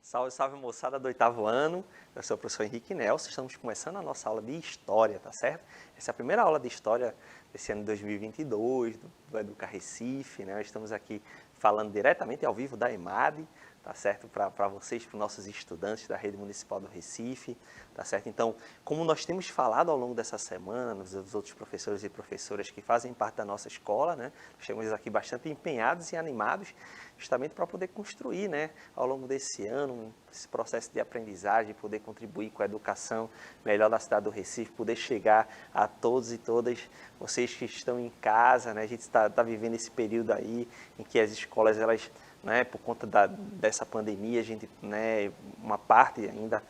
Salve, salve moçada do 8º ano, eu sou o professor Henrique Nelson, estamos começando a nossa aula de História, tá certo? Essa é a primeira aula de História desse ano de 2022, do Educa Recife, né? Estamos aqui falando diretamente ao vivo da EMAD, tá certo? Para vocês, para os nossos estudantes da Rede Municipal do Recife, tá certo? Então, como nós temos falado ao longo dessa semana, os outros professores e professoras que fazem parte da nossa escola, né? Estamos aqui bastante empenhados e animados, justamente para poder construir, né, ao longo desse ano, esse processo de aprendizagem, poder contribuir com a educação melhor da cidade do Recife, poder chegar a todos e todas vocês que estão em casa, né? A gente está vivendo esse período aí em que as escolas, elas, né, por conta dessa pandemia, a gente, né, uma parte ainda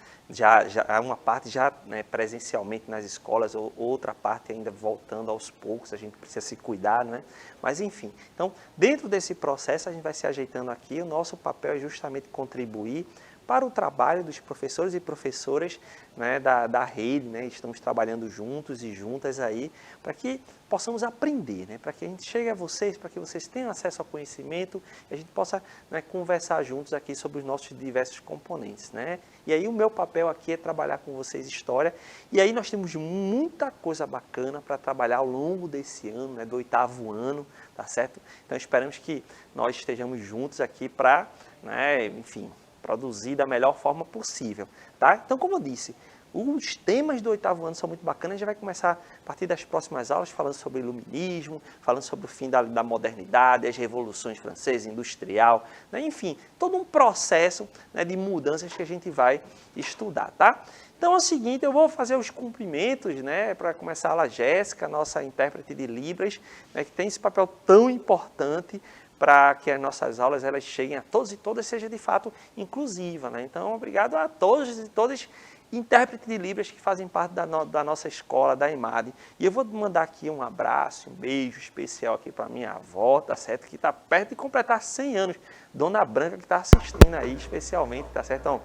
uma parte já, né, presencialmente nas escolas, ou outra parte ainda voltando aos poucos, a gente precisa se cuidar, né? Mas enfim, então dentro desse processo a gente vai se ajeitando aqui, o nosso papel é justamente contribuir para o trabalho dos professores e professoras, né, da rede, né? Estamos trabalhando juntos e juntas aí para que possamos aprender, né? Para que a gente chegue a vocês, para que vocês tenham acesso ao conhecimento e a gente possa, né, conversar juntos aqui sobre os nossos diversos componentes, né? E aí o meu papel aqui é trabalhar com vocês história, e aí nós temos muita coisa bacana para trabalhar ao longo desse ano, né, do 8º ano, tá certo? Então esperamos que nós estejamos juntos aqui para, né, enfim, produzir da melhor forma possível, tá? Então, como eu disse, os temas do 8º ano são muito bacanas. A gente vai começar a partir das próximas aulas falando sobre iluminismo, falando sobre o fim da modernidade, as revoluções francesa, industrial, né? Enfim, todo um processo, né, de mudanças que a gente vai estudar, tá? Então é o seguinte, eu vou fazer os cumprimentos, né, para começar a aula. Jéssica, nossa intérprete de Libras, né, que tem esse papel tão importante para que as nossas aulas elas cheguem a todos e todas, seja de fato inclusiva, né? Então, obrigado a todos e todas intérpretes de Libras que fazem parte da nossa escola, da EMAD. E eu vou mandar aqui um abraço, um beijo especial aqui para minha avó, tá certo? Que está perto de completar 100 anos. Dona Branca, que está assistindo aí especialmente, tá certo? Então,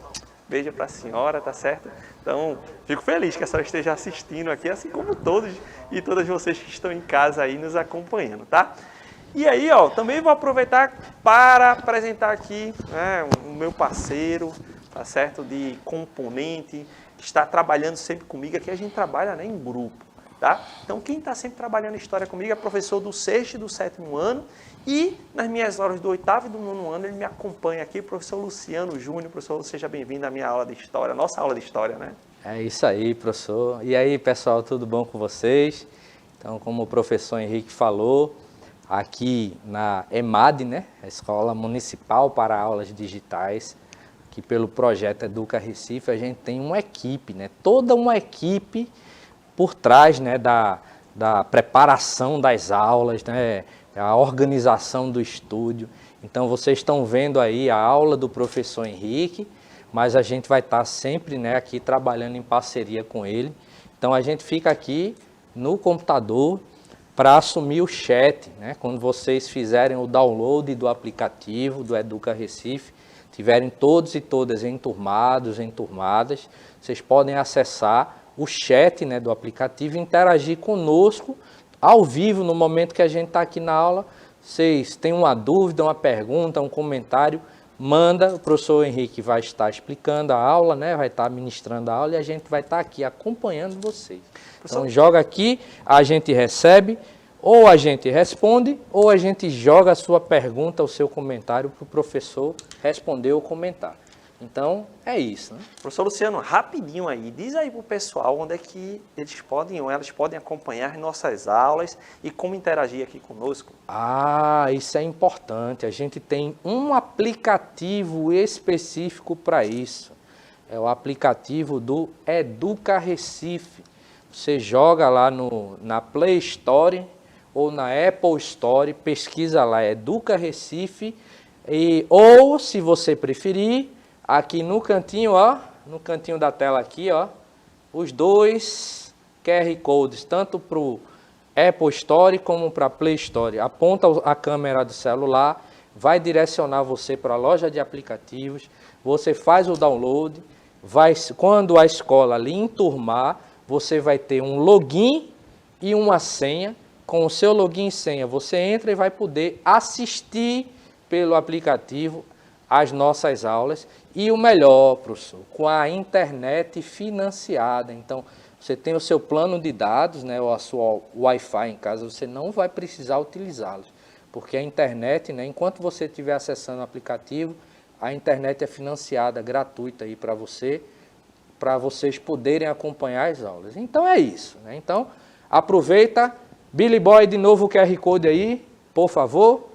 beijo para a senhora, tá certo? Então, fico feliz que a senhora esteja assistindo aqui, assim como todos e todas vocês que estão em casa aí nos acompanhando, tá? E aí, ó, também vou aproveitar para apresentar aqui, né, o meu parceiro, tá certo, de componente, que está trabalhando sempre comigo. Aqui a gente trabalha, né, em grupo, tá? Então, quem está sempre trabalhando história comigo é professor do 6º e do 7º ano, e nas minhas horas do 8º e do 9º ano ele me acompanha aqui, o professor Luciano Júnior. Professor, seja bem-vindo à minha aula de história, nossa aula de história, né? É isso aí, professor. E aí, pessoal, tudo bom com vocês? Então, como o professor Henrique falou, aqui na EMAD, né, a Escola Municipal para Aulas Digitais, que pelo projeto Educa Recife, a gente tem uma equipe, né, toda uma equipe por trás, né, da preparação das aulas, né, a organização do estúdio. Então, vocês estão vendo aí a aula do professor Henrique, mas a gente vai estar sempre, né, aqui trabalhando em parceria com ele. Então, a gente fica aqui no computador para assumir o chat, né? Quando vocês fizerem o download do aplicativo do Educa Recife, tiverem todos e todas enturmados, enturmadas, vocês podem acessar o chat, né, do aplicativo e interagir conosco ao vivo no momento que a gente está aqui na aula. Vocês têm uma dúvida, uma pergunta, um comentário, manda, o professor Henrique vai estar explicando a aula, né? Vai estar ministrando a aula e a gente vai estar aqui acompanhando vocês. Então, joga aqui, a gente recebe, ou a gente responde, ou a gente joga a sua pergunta, o seu comentário para o professor responder ou comentar. Então, é isso, né? Professor Luciano, rapidinho aí, diz aí para o pessoal onde é que eles podem ou elas podem acompanhar nossas aulas e como interagir aqui conosco. Ah, isso é importante. A gente tem um aplicativo específico para isso. É o aplicativo do Educa Recife. Você joga lá na Play Store ou na Apple Store, pesquisa lá Educa Recife, ou, se você preferir, aqui no cantinho, ó, no cantinho da tela aqui, ó, os dois QR Codes, tanto para o Apple Store como para a Play Store. Aponta a câmera do celular, vai direcionar você para a loja de aplicativos, você faz o download, quando a escola lhe enturmar, você vai ter um login e uma senha. Com o seu login e senha, você entra e vai poder assistir pelo aplicativo as nossas aulas. E o melhor, professor, com a internet financiada. Então, você tem o seu plano de dados, né, ou a sua Wi-Fi em casa, você não vai precisar utilizá-los. Porque a internet, né, enquanto você estiver acessando o aplicativo, a internet é financiada, gratuita aí para vocês poderem acompanhar as aulas. Então é isso, né? Então, aproveita. Billy Boy, de novo o QR Code aí, por favor.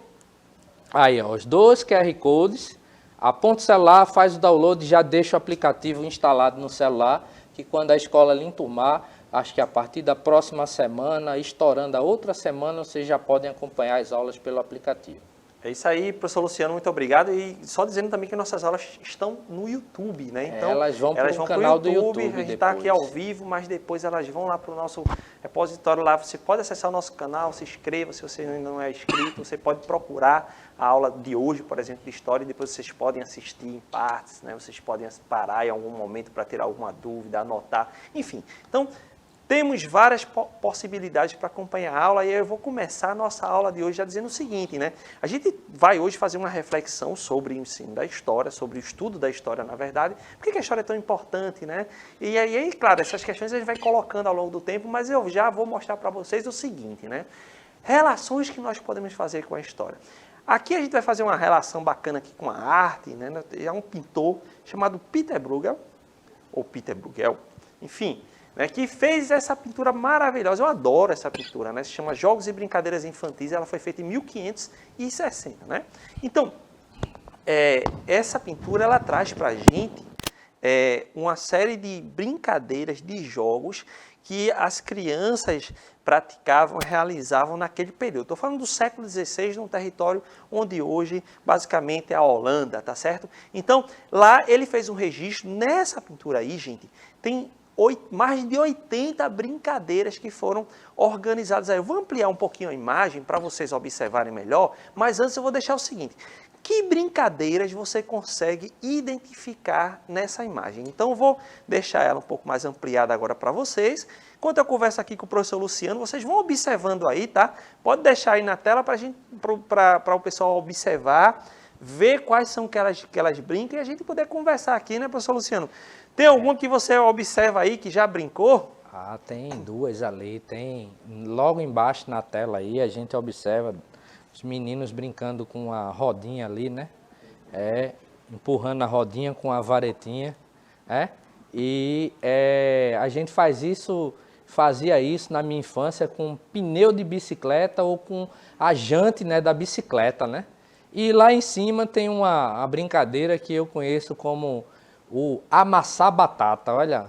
Aí, ó, os 2 QR Codes. Aponta o celular, faz o download, já deixa o aplicativo instalado no celular, que quando a escola lhe enturmar, acho que a partir da próxima semana, estourando a outra semana, vocês já podem acompanhar as aulas pelo aplicativo. É isso aí, professor Luciano, muito obrigado. E só dizendo também que nossas aulas estão no YouTube, né? Então, elas vão para o canal do YouTube. A gente está aqui ao vivo, mas depois elas vão lá para o nosso repositório lá. Você pode acessar o nosso canal, se inscreva, se você ainda não é inscrito. Você pode procurar a aula de hoje, por exemplo, de História, e depois vocês podem assistir em partes, né? Vocês podem parar em algum momento para ter alguma dúvida, anotar, enfim. Então, temos várias possibilidades para acompanhar a aula e eu vou começar a nossa aula de hoje já dizendo o seguinte, né? A gente vai hoje fazer uma reflexão sobre o ensino da história, sobre o estudo da história, na verdade. Por que a história é tão importante, né? E aí, claro, essas questões a gente vai colocando ao longo do tempo, mas eu já vou mostrar para vocês o seguinte, né? Relações que nós podemos fazer com a história. Aqui a gente vai fazer uma relação bacana aqui com a arte, né? É um pintor chamado Peter Bruegel, ou Peter Bruegel, enfim, né, que fez essa pintura maravilhosa. Eu adoro essa pintura, né? Se chama Jogos e Brincadeiras Infantis, ela foi feita em 1560, né? Então, essa pintura, ela traz para a gente uma série de brincadeiras, de jogos que as crianças praticavam, realizavam naquele período. Estou falando do século XVI, num território onde hoje, basicamente, é a Holanda, tá certo? Então, lá ele fez um registro, nessa pintura aí, gente, tem mais de 80 brincadeiras que foram organizadas aí. Eu vou ampliar um pouquinho a imagem para vocês observarem melhor, mas antes eu vou deixar o seguinte: que brincadeiras você consegue identificar nessa imagem? Então eu vou deixar ela um pouco mais ampliada agora para vocês. Enquanto eu converso aqui com o professor Luciano, vocês vão observando aí, tá? Pode deixar aí na tela para o pessoal observar, ver quais são que elas brincam e a gente poder conversar aqui, né, professor Luciano? Tem alguma que você observa aí que já brincou? Ah, tem 2 ali, tem logo embaixo na tela aí, a gente observa os meninos brincando com a rodinha ali, né? Empurrando a rodinha com a varetinha, E a gente fazia isso na minha infância com pneu de bicicleta ou com a jante, né, da bicicleta, né? E lá em cima tem uma brincadeira que eu conheço como o amassar batata, olha,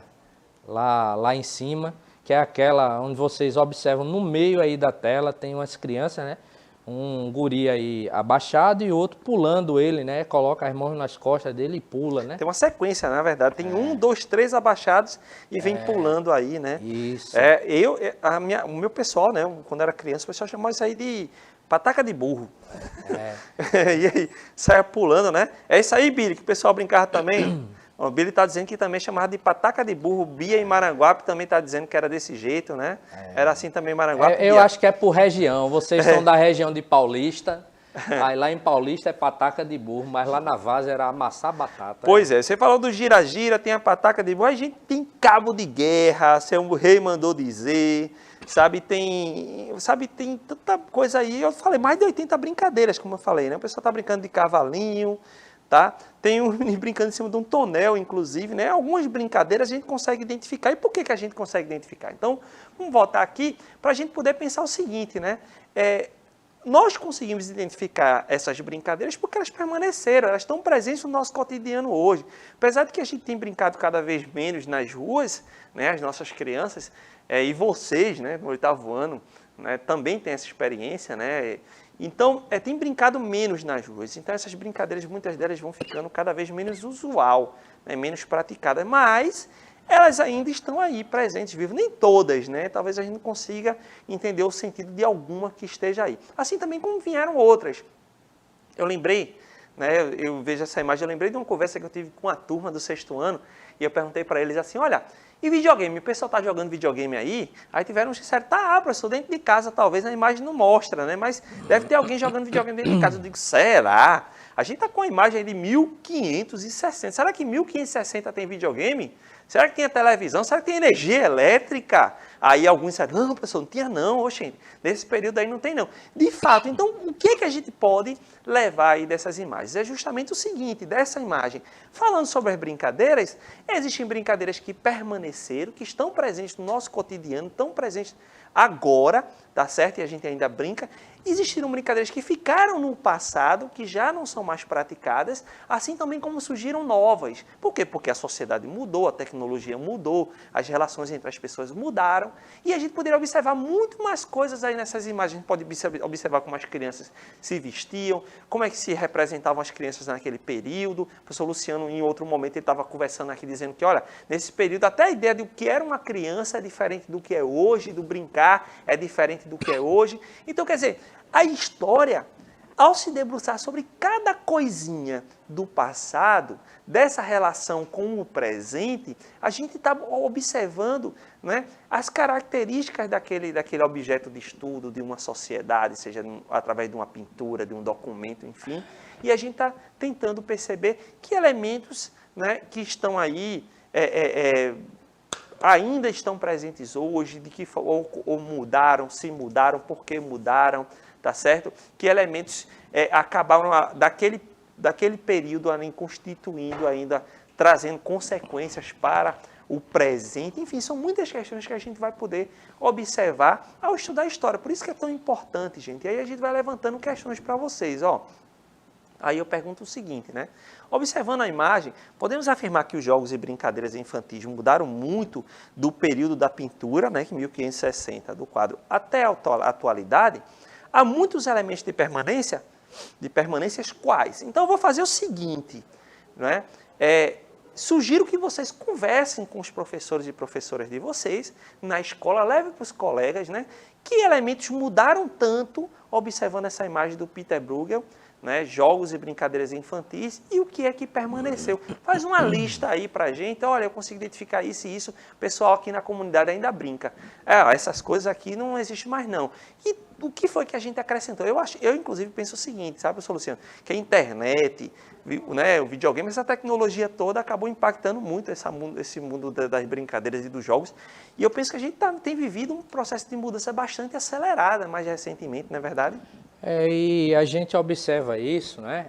lá em cima, que é aquela onde vocês observam no meio aí da tela, tem umas crianças, né? Um guri aí abaixado e outro pulando ele, né? Coloca as mãos nas costas dele e pula, né? Tem uma sequência, na verdade. Tem 1, 2, 3 abaixados e vem pulando aí, né? Isso. O meu pessoal, né? Quando era criança, o pessoal chamava isso aí de pataca de burro. E aí, saia pulando, né? É isso aí, Billy, que o pessoal brincava também. O Billy está dizendo que também chamava de pataca de burro. Bia em Maranguape também está dizendo que era desse jeito, né? Era assim também em Maranguape. Eu acho que é por região. Vocês são da região de Paulista. Aí lá em Paulista é pataca de burro, mas lá na Várzea era amassar batata. Pois é, você falou do gira-gira, tem a pataca de burro. A gente tem cabo de guerra, seu rei mandou dizer, sabe? Tem tanta coisa aí. Eu falei, mais de 80 brincadeiras, como eu falei, né? O pessoal está brincando de cavalinho, tá? Tem um menino brincando em cima de um tonel, inclusive, né? Algumas brincadeiras a gente consegue identificar. E por que a gente consegue identificar? Então, vamos voltar aqui para a gente poder pensar o seguinte, né? Nós conseguimos identificar essas brincadeiras porque elas permaneceram, elas estão presentes no nosso cotidiano hoje. Apesar de que a gente tem brincado cada vez menos nas ruas, né? As nossas crianças, e vocês, né, no 8º ano, né, também tem essa experiência, né? Então, tem brincado menos nas ruas. Então, essas brincadeiras, muitas delas vão ficando cada vez menos usual, né, menos praticadas. Mas elas ainda estão aí presentes, vivas. Nem todas, né? Talvez a gente não consiga entender o sentido de alguma que esteja aí. Assim também como vieram outras. Eu lembrei, né, eu vejo essa imagem, eu lembrei de uma conversa que eu tive com a turma do 6º ano, e eu perguntei para eles assim, olha, E videogame, o pessoal está jogando videogame aí tiveram um certo, professor, dentro de casa talvez a imagem não mostra, né? Mas deve ter alguém jogando videogame dentro de casa. Eu digo, será? A gente está com a imagem aí de 1560. Será que 1560 tem videogame? Será que tinha televisão? Será que tem energia elétrica? Aí alguns disseram, não, professor, não tinha não, oxente, nesse período aí não tem não. De fato, então, o que a gente pode levar aí dessas imagens? É justamente o seguinte, dessa imagem, falando sobre as brincadeiras, existem brincadeiras que permaneceram, que estão presentes no nosso cotidiano, estão presentes agora, tá certo? E a gente ainda brinca. Existiram brincadeiras que ficaram no passado, que já não são mais praticadas, assim também como surgiram novas. Por quê? Porque a sociedade mudou, a tecnologia mudou, as relações entre as pessoas mudaram, e a gente poderia observar muito mais coisas aí nessas imagens. A gente pode observar como as crianças se vestiam, como é que se representavam as crianças naquele período. O professor Luciano, em outro momento, ele estava conversando aqui, dizendo que, olha, nesse período, até a ideia do que era uma criança é diferente do que é hoje, do brincar é diferente do que é hoje. Então, quer dizer, a história, ao se debruçar sobre cada coisinha do passado, dessa relação com o presente, a gente está observando, né, as características daquele objeto de estudo, de uma sociedade, seja através de uma pintura, de um documento, enfim, e a gente está tentando perceber que elementos, né, que estão aí, ainda estão presentes hoje, ou mudaram, se mudaram, por que mudaram, tá certo? Que elementos acabaram daquele período ali constituindo ainda, trazendo consequências para o presente. Enfim, são muitas questões que a gente vai poder observar ao estudar a história. Por isso que é tão importante, gente. E aí a gente vai levantando questões para vocês, ó. Aí eu pergunto o seguinte, né? Observando a imagem, podemos afirmar que os jogos e brincadeiras infantis mudaram muito do período da pintura, né, que 1560, do quadro, até a atualidade. Há muitos elementos de permanências quais? Então eu vou fazer o seguinte, né? Sugiro que vocês conversem com os professores e professoras de vocês, na escola, levem para os colegas, né? Que elementos mudaram tanto, observando essa imagem do Peter Bruegel, né, jogos e brincadeiras infantis, e o que é que permaneceu. Faz uma lista aí pra gente, olha, eu consigo identificar isso e isso, o pessoal aqui na comunidade ainda brinca. Essas coisas aqui não existem mais não. E o que foi que a gente acrescentou? Eu inclusive penso o seguinte, sabe, professor Luciano, que a internet, né, o videogame, essa tecnologia toda acabou impactando muito esse mundo das brincadeiras e dos jogos, e eu penso que a gente tem vivido um processo de mudança bastante acelerada mais recentemente, não é verdade? E a gente observa isso, né?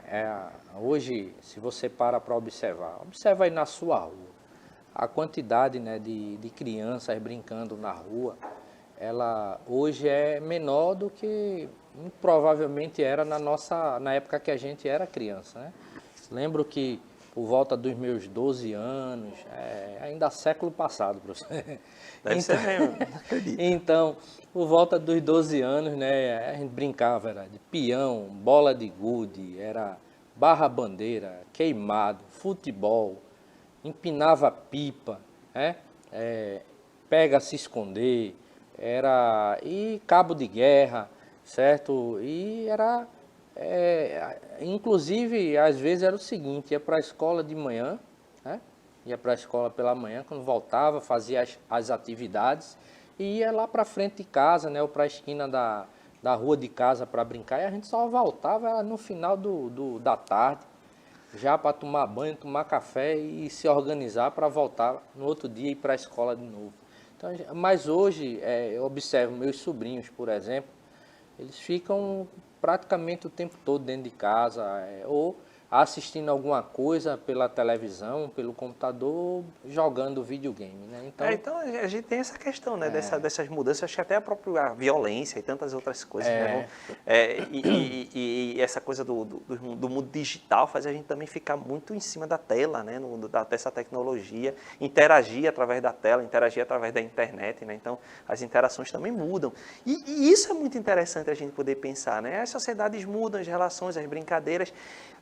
Hoje, se você para observa aí na sua rua, a quantidade, né, de crianças brincando na rua, ela hoje é menor do que provavelmente era na época que a gente era criança, né? Lembro que por volta dos meus 12 anos, ainda século passado, professor. Deve ser mesmo, acredito. Então, por volta dos 12 anos, né, a gente brincava, era de peão, bola de gude, era barra-bandeira, queimado, futebol, empinava pipa, né, pega-se esconder, e cabo de guerra, certo? E era... inclusive, às vezes era o seguinte, ia para a escola de manhã, né? Ia para a escola pela manhã, quando voltava, fazia as atividades e ia lá para frente de casa, né? Ou para a esquina da rua de casa para brincar, e a gente só voltava no final da tarde, já para tomar banho, tomar café e se organizar para voltar no outro dia e ir para a escola de novo. Então, mas hoje, eu observo meus sobrinhos, por exemplo, eles ficam praticamente o tempo todo dentro de casa, ou assistindo alguma coisa pela televisão, pelo computador, jogando videogame, né? Então a gente tem essa questão, né, dessas mudanças, acho que até a própria violência e tantas outras coisas, né? E essa coisa do mundo digital faz a gente também ficar muito em cima da tela, né, dessa tecnologia, interagir através da tela, interagir através da internet, né? Então as interações também mudam. E isso é muito interessante a gente poder pensar, né? As sociedades mudam, as relações, as brincadeiras.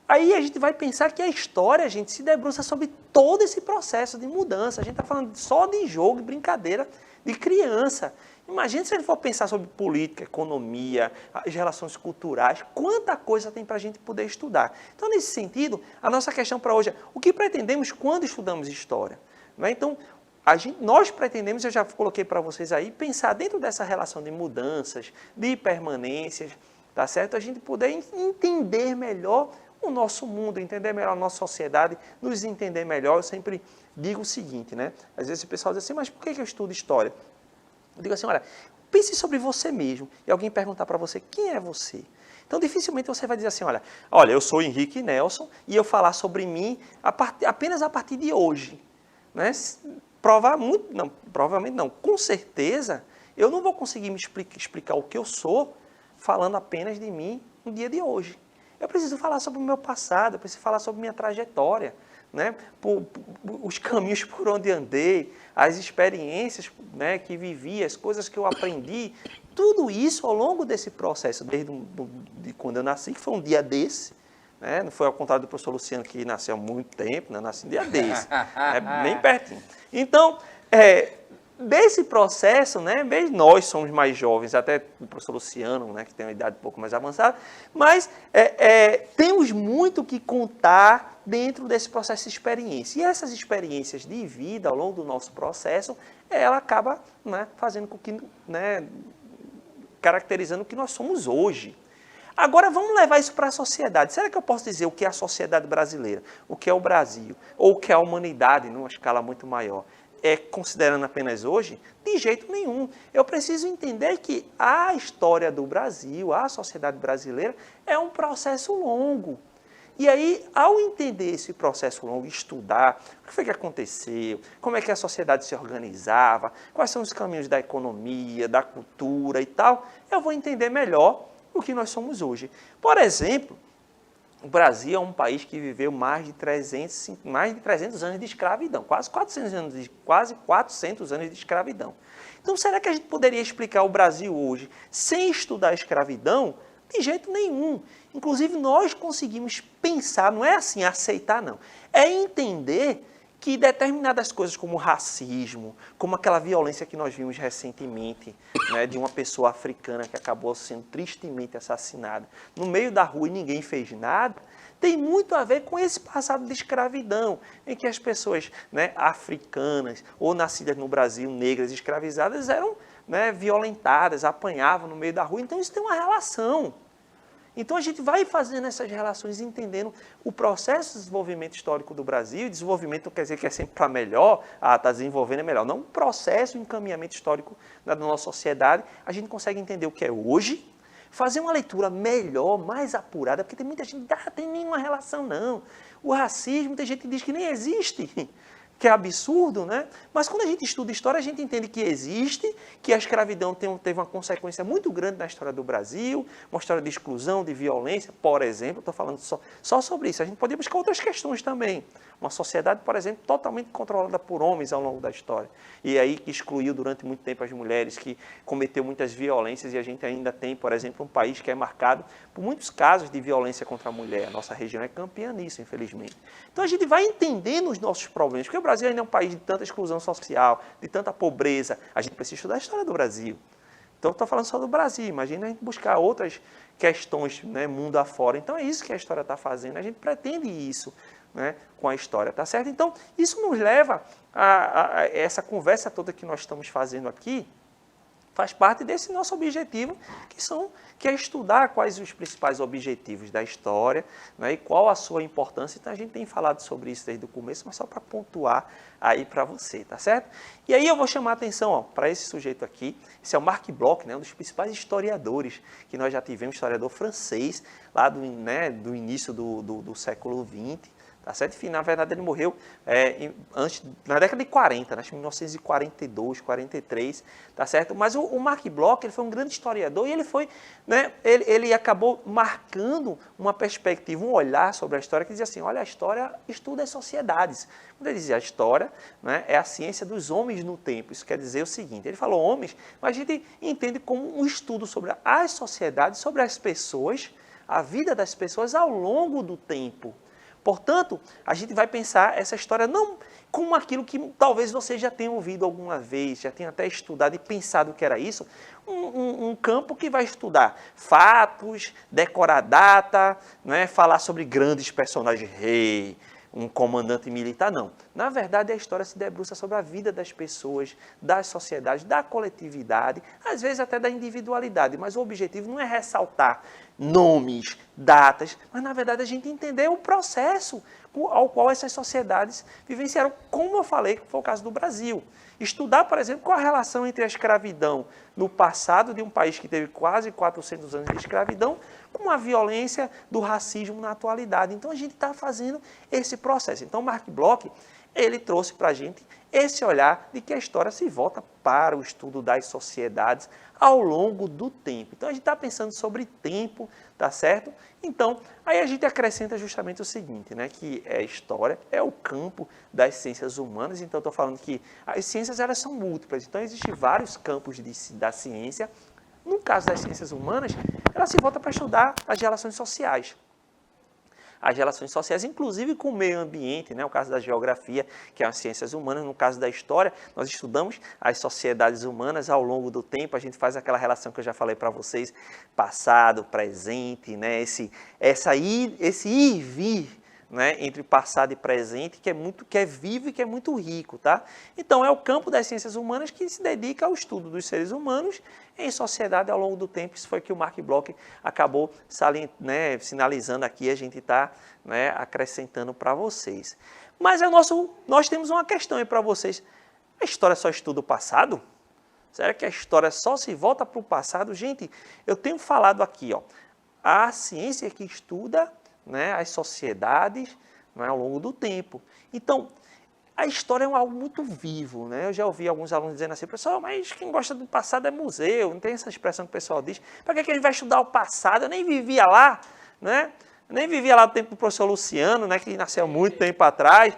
Aí a gente vai pensar que a história, a gente se debruça sobre todo esse processo de mudança. A gente está falando só de jogo, de brincadeira, de criança. Imagina se a gente for pensar sobre política, economia, as relações culturais, quanta coisa tem para a gente poder estudar. Então, nesse sentido, a nossa questão para hoje é o que pretendemos quando estudamos história? Não é? Então, nós pretendemos, eu já coloquei para vocês aí, pensar dentro dessa relação de mudanças, de permanências, tá certo? A gente poder entender melhor o nosso mundo, entender melhor a nossa sociedade, nos entender melhor. Eu sempre digo o seguinte, né? Às vezes o pessoal diz assim, mas por que eu estudo história? Eu digo assim, olha, pense sobre você mesmo. E alguém perguntar para você, quem é você? Então, dificilmente você vai dizer assim, olha, eu sou Henrique Nelson e eu falar sobre mim apenas a partir de hoje. Né? Provavelmente não. Com certeza, eu não vou conseguir me explicar o que eu sou falando apenas de mim no dia de hoje. Eu preciso falar sobre o meu passado, eu preciso falar sobre minha trajetória, né? Os caminhos por onde andei, as experiências, né, que vivi, as coisas que eu aprendi, tudo isso ao longo desse processo, desde de quando eu nasci, que foi um dia desse, né? Não foi ao contrário do professor Luciano, que nasceu há muito tempo, né? Nasci um dia desse, bem pertinho. Então, desse processo, né, mesmo nós somos mais jovens, até o professor Luciano, né, que tem uma idade um pouco mais avançada, mas temos muito que contar dentro desse processo de experiência. E essas experiências de vida ao longo do nosso processo, ela acaba, né, fazendo com que, né, caracterizando o que nós somos hoje. Agora vamos levar isso para a sociedade. Será que eu posso dizer o que é a sociedade brasileira, o que é o Brasil, ou o que é a humanidade numa escala muito maior? Considerando apenas hoje? De jeito nenhum. Eu preciso entender que a história do Brasil, a sociedade brasileira, é um processo longo. E aí, ao entender esse processo longo, estudar o que foi que aconteceu, como é que a sociedade se organizava, quais são os caminhos da economia, da cultura e tal, eu vou entender melhor o que nós somos hoje. Por exemplo, o Brasil é um país que viveu mais de 300 anos de escravidão, quase 400 anos de escravidão. Então, será que a gente poderia explicar o Brasil hoje sem estudar a escravidão? De jeito nenhum. Inclusive, nós conseguimos pensar, não é assim, aceitar, não. É entender que determinadas coisas como o racismo, como aquela violência que nós vimos recentemente, né, de uma pessoa africana que acabou sendo tristemente assassinada no meio da rua e ninguém fez nada, tem muito a ver com esse passado de escravidão, em que as pessoas, né, africanas ou nascidas no Brasil, negras, escravizadas, eram, né, violentadas, apanhavam no meio da rua. Então isso tem uma relação. Então a gente vai fazendo essas relações, entendendo o processo de desenvolvimento histórico do Brasil. Desenvolvimento não quer dizer que é sempre para melhor, está desenvolvendo é melhor. Não, um processo, um encaminhamento histórico da nossa sociedade. A gente consegue entender o que é hoje, fazer uma leitura melhor, mais apurada, porque tem muita gente que não tem nenhuma relação, não. O racismo, tem gente que diz que nem existe, que é absurdo, né? Mas quando a gente estuda história, a gente entende que existe, que a escravidão teve uma consequência muito grande na história do Brasil, uma história de exclusão, de violência, por exemplo. Estou falando só sobre isso. A gente pode buscar outras questões também. Uma sociedade, por exemplo, totalmente controlada por homens ao longo da história. E aí que excluiu durante muito tempo as mulheres, que cometeu muitas violências, e a gente ainda tem, por exemplo, um país que é marcado por muitos casos de violência contra a mulher. A nossa região é campeã nisso, infelizmente. Então a gente vai entendendo os nossos problemas, porque o Brasil ainda é um país de tanta exclusão social, de tanta pobreza. A gente precisa estudar a história do Brasil. Então, estou falando só do Brasil. Imagina a gente buscar outras questões, né, mundo afora. Então, é isso que a história está fazendo. A gente pretende isso, né, com a história, tá certo? Então, isso nos leva a essa conversa toda que nós estamos fazendo aqui, faz parte desse nosso objetivo, que é estudar quais os principais objetivos da história, né, e qual a sua importância. Então, a gente tem falado sobre isso desde o começo, mas só para pontuar aí para você, tá certo? E aí eu vou chamar a atenção para esse sujeito aqui. Esse é o Marc Bloch, né, um dos principais historiadores que nós já tivemos, historiador francês, lá do início do século XX. Tá certo? Enfim, na verdade, ele morreu na década de 40, acho que em 1942, 43, tá certo? Mas o Marc Bloch, ele foi um grande historiador e ele foi, né, ele acabou marcando uma perspectiva, um olhar sobre a história que dizia assim, olha, a história estuda as sociedades. Quando ele dizia a história, né, é a ciência dos homens no tempo. Isso quer dizer o seguinte, ele falou homens, mas a gente entende como um estudo sobre as sociedades, sobre as pessoas, a vida das pessoas ao longo do tempo. Portanto, a gente vai pensar essa história não como aquilo que talvez você já tenha ouvido alguma vez, já tenha até estudado e pensado que era isso, um campo que vai estudar fatos, decorar data, né, falar sobre grandes personagens, rei, um comandante militar, não. Na verdade, a história se debruça sobre a vida das pessoas, das sociedades, da coletividade, às vezes até da individualidade, mas o objetivo não é ressaltar nomes, datas, mas na verdade a gente entender o processo ao qual essas sociedades vivenciaram, como eu falei, que foi o caso do Brasil. Estudar, por exemplo, qual a relação entre a escravidão no passado de um país que teve quase 400 anos de escravidão com a violência do racismo na atualidade. Então, a gente está fazendo esse processo. Então, Mark Bloch, ele trouxe para a gente esse olhar de que a história se volta para o estudo das sociedades ao longo do tempo. Então, a gente está pensando sobre tempo, tá certo? Então, aí a gente acrescenta justamente o seguinte, né? Que a história é o campo das ciências humanas. Então, eu estou falando que as ciências, elas são múltiplas. Então, existem vários campos da ciência. No caso das ciências humanas, ela se volta para estudar as relações sociais. As relações sociais, inclusive com o meio ambiente, né? O caso da geografia, que é as ciências humanas. No caso da história, nós estudamos as sociedades humanas ao longo do tempo. A gente faz aquela relação que eu já falei para vocês, passado, presente, né? Esse ir e vir, né, entre passado e presente, que é vivo e que é muito rico, tá? Então, é o campo das ciências humanas que se dedica ao estudo dos seres humanos em sociedade ao longo do tempo. Isso foi que o Mark Bloch acabou sinalizando aqui, a gente está, né, acrescentando para vocês. Mas nós temos uma questão aí para vocês. A história só estuda o passado? Será que a história só se volta para o passado? Gente, eu tenho falado aqui, ó, a ciência que estuda, né, as sociedades, né, ao longo do tempo. Então, a história é algo muito vivo, né? Eu já ouvi alguns alunos dizendo assim, professor, mas quem gosta do passado é museu, não tem essa expressão que o pessoal diz. Para que a gente vai estudar o passado? Eu nem vivia lá, né? Eu nem vivia lá no tempo do professor Luciano, né, que nasceu muito tempo atrás.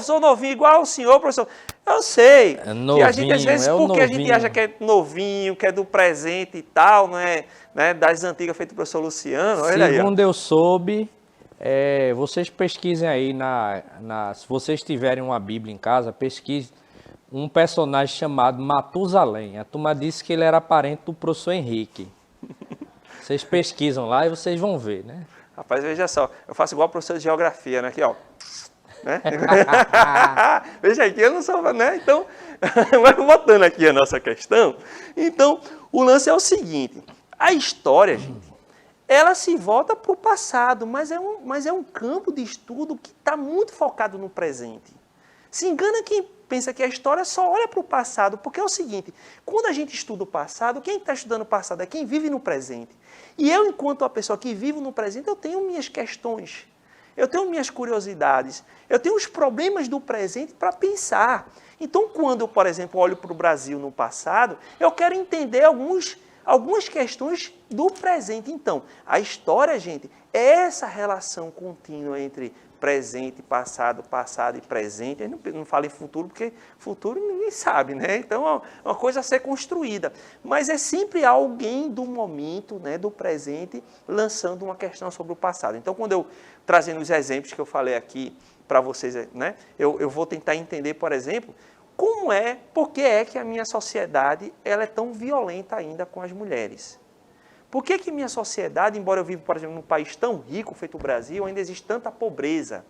Sou novinho igual o senhor, professor. Eu sei que a gente, às vezes, porque a gente acha que é novinho, que é do presente e tal, né, das antigas feito do professor Luciano. Olha aí, segundo eu soube, vocês pesquisem aí, se vocês tiverem uma Bíblia em casa, pesquisem um personagem chamado Matusalém. A turma disse que ele era parente do professor Henrique. Vocês pesquisam lá e vocês vão ver, né? Rapaz, veja só, eu faço igual o professor de geografia, né? Aqui, ó. Né? Veja aqui, eu não sou, né? Então, mas voltando aqui a nossa questão, então, o lance é o seguinte, a história, gente, ela se volta para o passado, mas é um campo de estudo que está muito focado no presente. Se engana quem pensa que a história só olha para o passado, porque é o seguinte, quando a gente estuda o passado, quem está estudando o passado é quem vive no presente. E eu, enquanto uma pessoa que vive no presente, eu tenho minhas questões, eu tenho minhas curiosidades, eu tenho os problemas do presente para pensar. Então, quando eu, por exemplo, olho para o Brasil no passado, eu quero entender algumas questões do presente. Então, a história, gente, é essa relação contínua entre presente, passado e presente. Eu não falo em futuro, porque futuro ninguém sabe, né? Então, é uma coisa a ser construída. Mas é sempre alguém do momento, né, do presente, lançando uma questão sobre o passado. Então, quando eu, trazendo os exemplos que eu falei aqui para vocês, né, eu vou tentar entender, por exemplo, por que é que a minha sociedade ela é tão violenta ainda com as mulheres? Por que minha sociedade, embora eu viva, por exemplo, num país tão rico feito o Brasil, ainda existe tanta pobreza?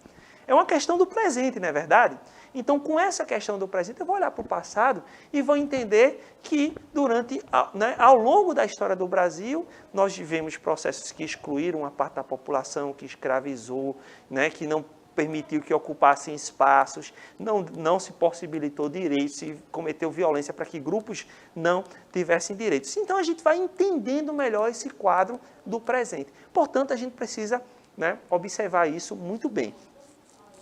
É uma questão do presente, não é verdade? Então, com essa questão do presente, eu vou olhar para o passado e vou entender que, ao longo da história do Brasil, nós tivemos processos que excluíram uma parte da população, que escravizou, né, que não permitiu que ocupassem espaços, não se possibilitou direitos, se cometeu violência para que grupos não tivessem direitos. Então, a gente vai entendendo melhor esse quadro do presente. Portanto, a gente precisa, né, observar isso muito bem.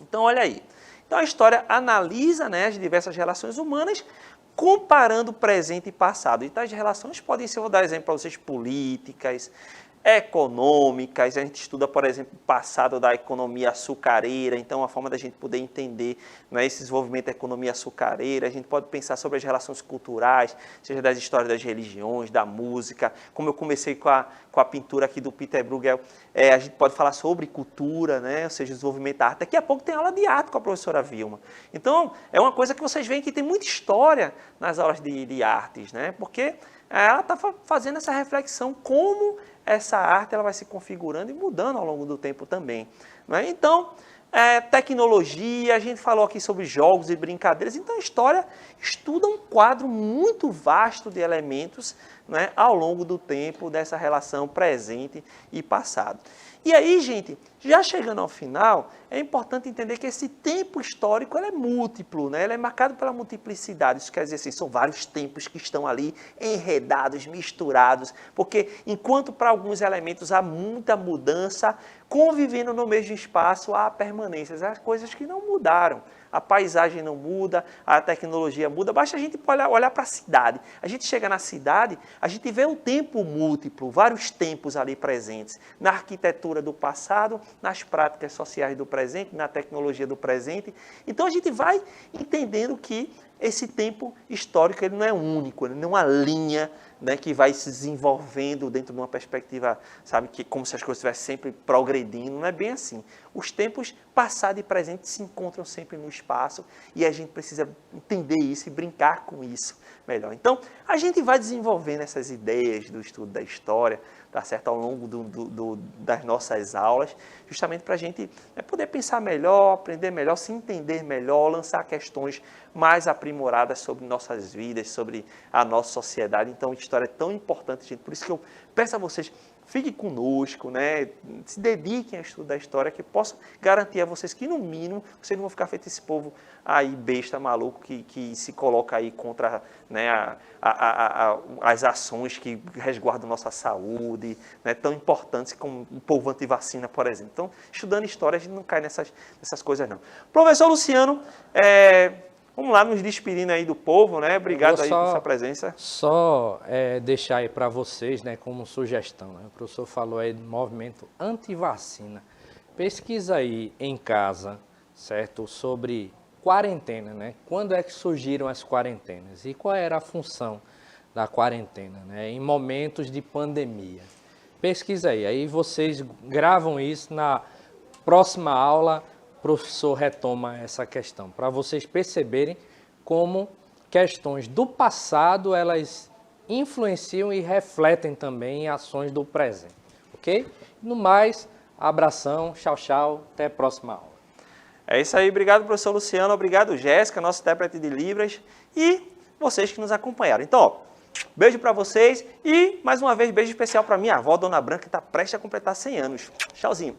Então, olha aí. Então, a história analisa, né, as diversas relações humanas, comparando presente e passado. Então, as relações podem ser, vou dar exemplo para vocês, políticas, econômicas. A gente estuda, por exemplo, o passado da economia açucareira, então a forma da gente poder entender, né, esse desenvolvimento da economia açucareira. A gente pode pensar sobre as relações culturais, seja das histórias das religiões, da música, como eu comecei com a pintura aqui do Peter Bruegel, a gente pode falar sobre cultura, né, ou seja, desenvolvimento da arte. Daqui a pouco tem aula de arte com a professora Vilma. Então, é uma coisa que vocês veem que tem muita história nas aulas de artes, né, porque ela está fazendo essa reflexão como essa arte ela vai se configurando e mudando ao longo do tempo também. Né? Então, tecnologia, a gente falou aqui sobre jogos e brincadeiras. Então, a história estuda um quadro muito vasto de elementos, né, ao longo do tempo dessa relação presente e passado. E aí, gente, já chegando ao final, é importante entender que esse tempo histórico ele é múltiplo, né? Ele é marcado pela multiplicidade. Isso quer dizer assim, são vários tempos que estão ali enredados, misturados, porque enquanto para alguns elementos há muita mudança, convivendo no mesmo espaço há permanências, há coisas que não mudaram. A paisagem não muda, a tecnologia muda, basta a gente olhar para a cidade. A gente chega na cidade, a gente vê um tempo múltiplo, vários tempos ali presentes, na arquitetura do passado, nas práticas sociais do presente, na tecnologia do presente. Então a gente vai entendendo que esse tempo histórico ele não é único, ele não é uma linha, né, que vai se desenvolvendo dentro de uma perspectiva, sabe, que como se as coisas estivessem sempre progredindo, não é bem assim. Os tempos passado e presente se encontram sempre no espaço e a gente precisa entender isso e brincar com isso melhor. Então, a gente vai desenvolvendo essas ideias do estudo da história, tá certo, ao longo das nossas aulas, justamente para a gente, né, poder pensar melhor, aprender melhor, se entender melhor, lançar questões mais aprimoradas sobre nossas vidas, sobre a nossa sociedade. Então, a história é tão importante, gente, por isso que eu peço a vocês, fiquem conosco, né? Se dediquem ao estudo da história, que posso garantir a vocês que, no mínimo, vocês não vão ficar feito esse povo aí, besta, maluco, que se coloca aí contra, né, as ações que resguardam nossa saúde, né, tão importantes como o povo antivacina, por exemplo. Então, estudando história, a gente não cai nessas coisas, não. Professor Luciano, vamos lá, nos despedindo aí do povo, né? Obrigado aí por sua presença. Só deixar aí para vocês, né, como sugestão, né? O professor falou aí do movimento anti-vacina. Pesquisa aí em casa, certo? Sobre quarentena, né? Quando é que surgiram as quarentenas? E qual era a função da quarentena, né? Em momentos de pandemia. Pesquisa aí vocês gravam isso na próxima aula. O professor retoma essa questão, para vocês perceberem como questões do passado, elas influenciam e refletem também em ações do presente, ok? No mais, abração, tchau, tchau, até a próxima aula. É isso aí, obrigado professor Luciano, obrigado Jéssica, nosso intérprete de Libras, e vocês que nos acompanharam. Então, ó, beijo para vocês e, mais uma vez, beijo especial para minha avó, Dona Branca, que está prestes a completar 100 anos. Tchauzinho.